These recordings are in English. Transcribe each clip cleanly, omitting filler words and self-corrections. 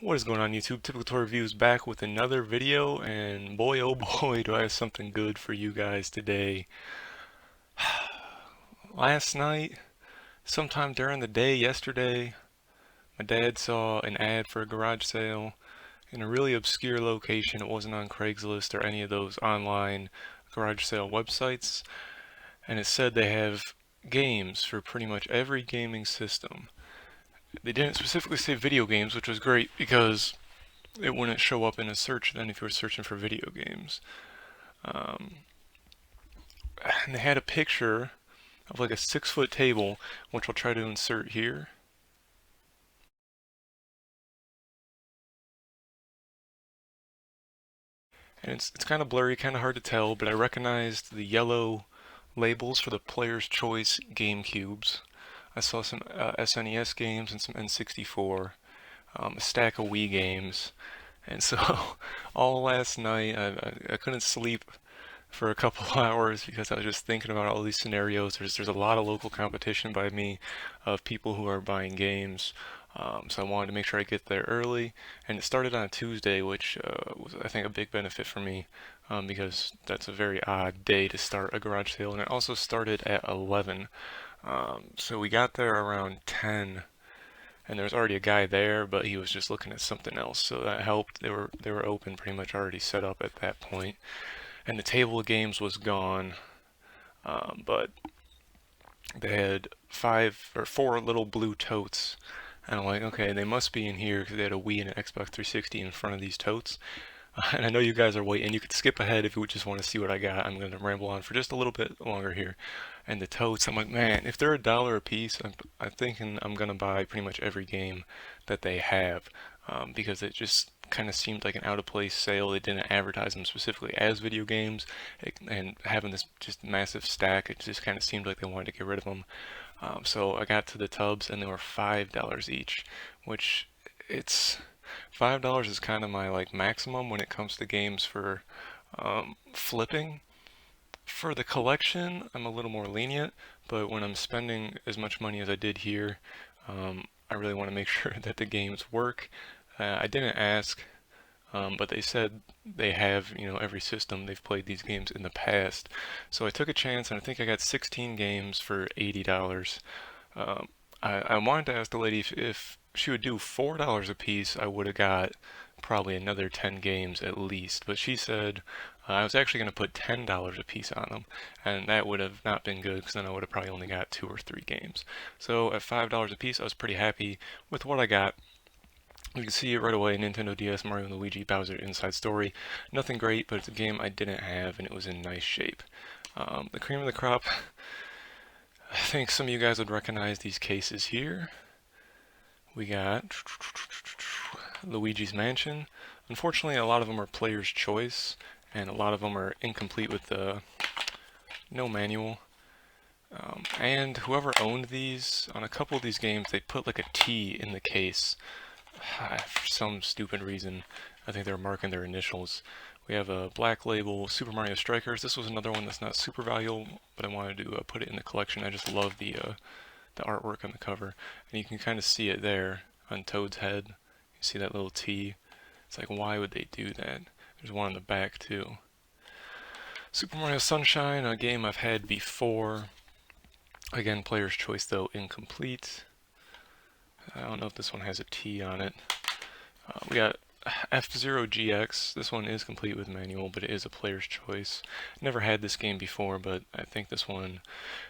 What is going on YouTube? Typical Toy Reviews back with another video, and boy oh boy do I have something good for you guys today. Last night, sometime during the day yesterday, my dad saw an ad for a garage sale in a really obscure location. It wasn't on Craigslist or any of those online garage sale websites, and it said they have games for pretty much every gaming system. They didn't specifically say video games, which was great because it wouldn't show up in a search then if you were searching for video games. Um, and they had a picture of like a 6 foot table, which I'll try to insert here. And it's kind of blurry, kind of hard to tell, but I recognized the yellow labels for the Player's Choice Game Cubes. I saw some SNES games and some N64, a stack of Wii games, and so all last night I couldn't sleep for a couple hours because I was just thinking about all these scenarios. There's a lot of local competition by me of people who are buying games. So I wanted to make sure I get there early, and it started on a Tuesday, which was I think a big benefit for me because that's a very odd day to start a garage sale, and it also started at 11. So we got there around 10, and there was already a guy there, but he was just looking at something else, so that helped. They were open, pretty much already set up at that point, and the table of games was gone. But they had 5 or 4 little blue totes, and I'm like, okay, they must be in here because they had a Wii and an Xbox 360 in front of these totes. And I know you guys are waiting. You could skip ahead if you would just want to see what I got. I'm going to ramble on for just a little bit longer here. And the totes, I'm like, man, if they're $1 a piece, I'm thinking I'm going to buy pretty much every game that they have because it just kind of seemed like an out of place sale. They didn't advertise them specifically as video games, and having this just massive stack, it just kind of seemed like they wanted to get rid of them. So I got to the tubs and they were $5 each, which it's $5 is kind of my like maximum when it comes to games for flipping. For the collection, I'm a little more lenient, but when I'm spending as much money as I did here, I really want to make sure that the games work. I didn't ask, but they said they have, every system. They've played these games in the past. So I took a chance, and I think I got 16 games for $80. Um, I wanted to ask the lady if she would do $4 a piece. I would have got probably another 10 games at least. But she said I was actually going to put $10 a piece on them, and that would have not been good because then I would have probably only got 2 or 3 games. So at $5 a piece, I was pretty happy with what I got. You can see it right away, Nintendo DS, Mario and Luigi, Bowser Inside Story. Nothing great, but it's a game I didn't have, and it was in nice shape. The cream of the crop, I think some of you guys would recognize these cases here. We got Luigi's Mansion. Unfortunately, a lot of them are player's choice, and a lot of them are incomplete with no manual. And whoever owned these, on a couple of these games, they put like a T in the case. For some stupid reason. I think they're marking their initials. We have a Black Label Super Mario Strikers. This was another one that's not super valuable, but I wanted to put it in the collection. I just love the artwork on the cover, and you can kind of see it there on Toad's head. You see that little T. It's like, why would they do that? There's one on the back too. Super Mario Sunshine, a game I've had before. Again, player's choice though, incomplete. I don't know if this one has a T on it. We got F-Zero GX. This one is complete with manual, but it is a player's choice. Never had this game before, but I think this one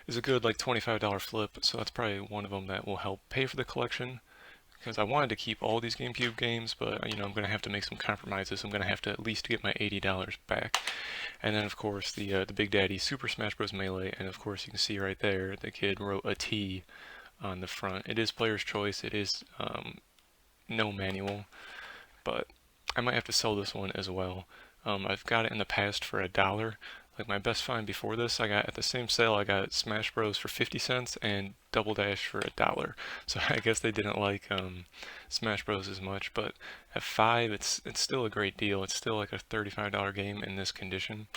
is a good like $25 flip, so that's probably one of them that will help pay for the collection. Because I wanted to keep all these GameCube games, but I'm going to have to make some compromises. I'm going to have to at least get my $80 back. And then, of course, the Big Daddy Super Smash Bros. Melee, and of course, you can see right there, the kid wrote a T on the front. It is player's choice. It is no manual, but I might have to sell this one as well. I've got it in the past for $1. Like my best find before this, I got at the same sale, I got Smash Bros for 50 cents and Double Dash for $1. So I guess they didn't like Smash Bros as much, but at 5, it's still a great deal. It's still like a $35 game in this condition.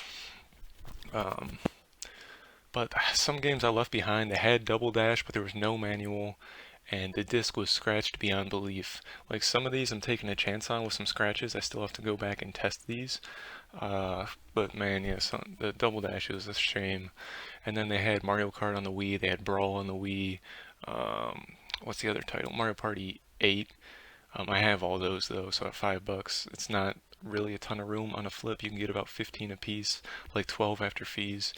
But some games I left behind, they had Double Dash, but there was no manual, and the disc was scratched beyond belief. Like some of these I'm taking a chance on with some scratches. I still have to go back and test these. But man, yeah, the Double Dash was a shame. And then they had Mario Kart on the Wii, they had Brawl on the Wii. What's the other title? Mario Party 8. I have all those though, so at $5, it's not really a ton of room on a flip. You can get about 15 a piece, like 12 after fees.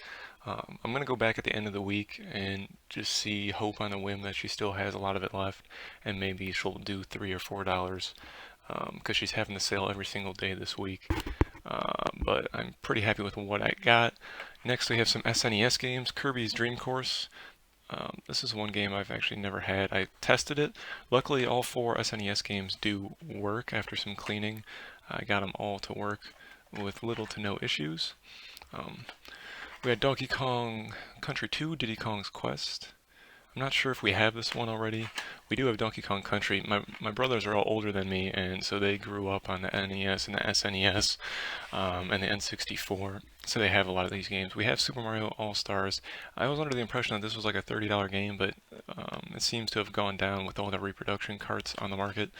I'm gonna go back at the end of the week and just see, hope on a whim that she still has a lot of it left, and maybe she'll do $3 or $4 because she's having the sale every single day this week. But I'm pretty happy with what I got. Next, we have some SNES games. Kirby's Dream Course. This is one game I've actually never had. I tested it. Luckily, all 4 SNES games do work after some cleaning. I got them all to work with little to no issues. Um, we had Donkey Kong Country 2, Diddy Kong's Quest. I'm not sure if we have this one already. We do have Donkey Kong Country. My brothers are all older than me, and so they grew up on the NES and the SNES and the N64. So they have a lot of these games. We have Super Mario All-Stars. I was under the impression that this was like a $30 game, but it seems to have gone down with all the reproduction carts on the market.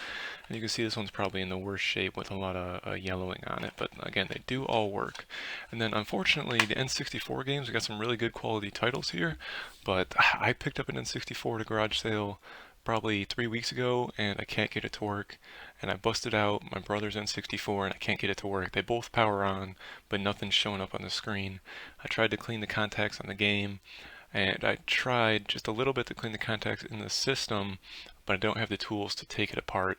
And you can see this one's probably in the worst shape with a lot of yellowing on it. But again, they do all work. And then unfortunately, the N64 games, we got some really good quality titles here. But I picked up an N64 at a garage sale probably 3 weeks ago, and I can't get it to work. And I busted out my brother's N64, and I can't get it to work. They both power on, but nothing's showing up on the screen. I tried to clean the contacts on the game, and I tried just a little bit to clean the contacts in the system, but I don't have the tools to take it apart.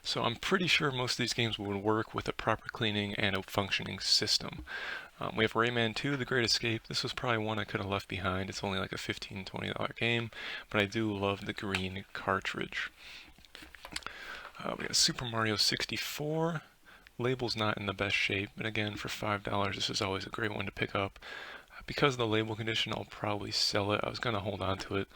So I'm pretty sure most of these games would work with a proper cleaning and a functioning system. We have Rayman 2, The Great Escape. This was probably one I could have left behind. It's only like a $15, $20 game, but I do love the green cartridge. We got Super Mario 64. Label's not in the best shape, but again, for $5, this is always a great one to pick up. Because of the label condition, I'll probably sell it. I was going to hold on to it.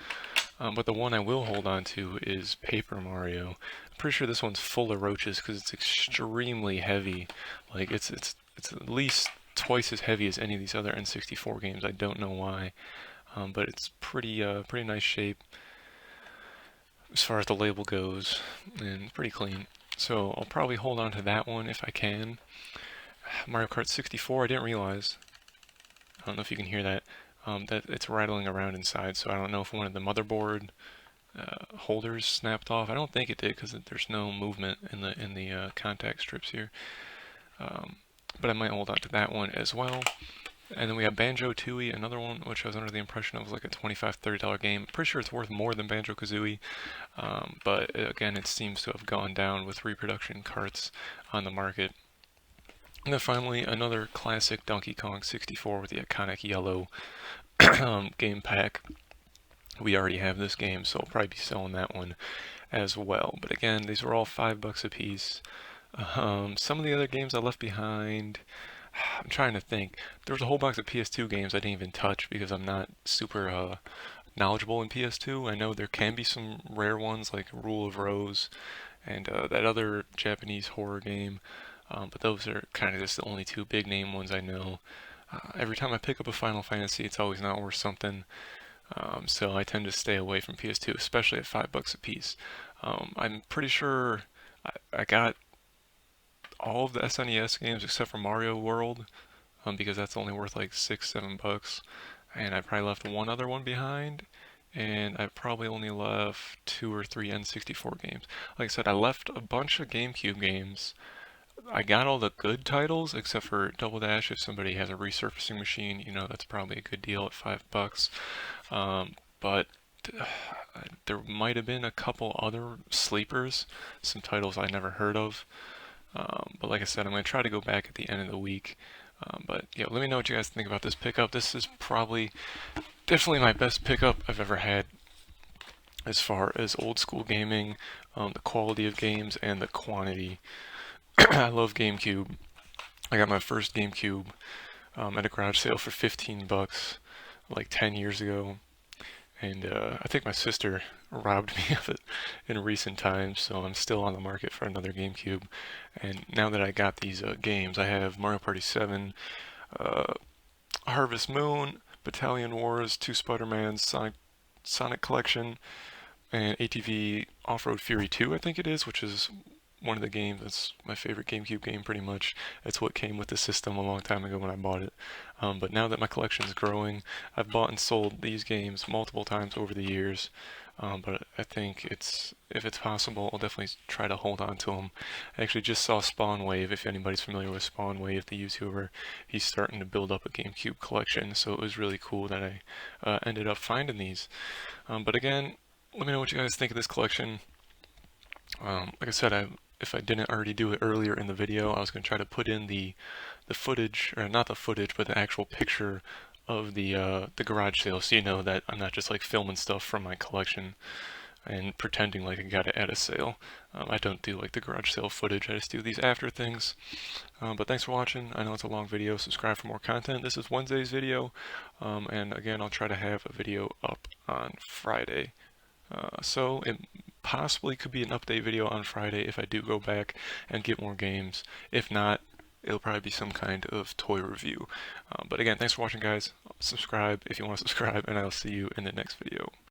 But the one I will hold on to is Paper Mario. I'm pretty sure this one's full of roaches because it's extremely heavy. Like it's at least twice as heavy as any of these other N64 games. I don't know why, but it's pretty nice shape as far as the label goes, and pretty clean. So I'll probably hold on to that one if I can. Mario Kart 64, I didn't realize. I don't know if you can hear that. That it's rattling around inside, so I don't know if one of the motherboard holders snapped off. I don't think it did because there's no movement in the contact strips here. But I might hold on to that one as well. And then we have Banjo-Tooie, another one which I was under the impression of was like a $25, $30 game. Pretty sure it's worth more than Banjo-Kazooie, but again, it seems to have gone down with reproduction carts on the market. And then finally, another classic Donkey Kong 64 with the iconic yellow game pack. We already have this game, so I'll probably be selling that one as well. But again, these were all $5 a piece. Some of the other games I left behind, I'm trying to think. There was a whole box of PS2 games I didn't even touch because I'm not super knowledgeable in PS2. I know there can be some rare ones like Rule of Rose and that other Japanese horror game, but those are kind of just the only two big name ones I know. Every time I pick up a Final Fantasy, it's always not worth something. So I tend to stay away from PS2, especially at $5 a piece. I'm pretty sure I got all of the SNES games except for Mario World, because that's only worth like $6, $7, and I probably left one other one behind, and I probably only left 2 or 3 N64 games. Like I said, I left a bunch of GameCube games. I got all the good titles except for Double Dash. If somebody has a resurfacing machine, you know that's probably a good deal at $5. But there might have been a couple other sleepers, some titles I never heard of. But like I said, I'm going to try to go back at the end of the week. But yeah, let me know what you guys think about this pickup. This is probably definitely my best pickup I've ever had as far as old school gaming, the quality of games, and the quantity. I love GameCube. I got my first GameCube at a garage sale for $15 like 10 years ago. And I think my sister robbed me of it in recent times, so I'm still on the market for another GameCube. And now that I got these games, I have Mario Party 7, Harvest Moon, Battalion Wars, 2 Spider-Mans, Sonic Collection, and ATV Off-Road Fury 2, I think it is, which is one of the games that's my favorite GameCube game pretty much. It's what came with the system a long time ago when I bought it. But now that my collection is growing, I've bought and sold these games multiple times over the years. But I think if it's possible, I'll definitely try to hold on to them. I actually just saw Spawn Wave, if anybody's familiar with Spawn Wave, the YouTuber. He's starting to build up a GameCube collection, so it was really cool that I ended up finding these. But again, let me know what you guys think of this collection. Like I said, if I didn't already do it earlier in the video, I was going to try to put in the footage, or not the footage, but the actual picture of the garage sale, so you know that I'm not just like filming stuff from my collection and pretending like I got it at a sale. I don't do like the garage sale footage, I just do these after things. But thanks for watching. I know it's a long video. Subscribe for more content. This is Wednesday's video, and again, I'll try to have a video up on Friday. So it possibly could be an update video on Friday if I do go back and get more games. If not, it'll probably be some kind of toy review. But again, thanks for watching, guys. Subscribe if you want to subscribe, and I'll see you in the next video.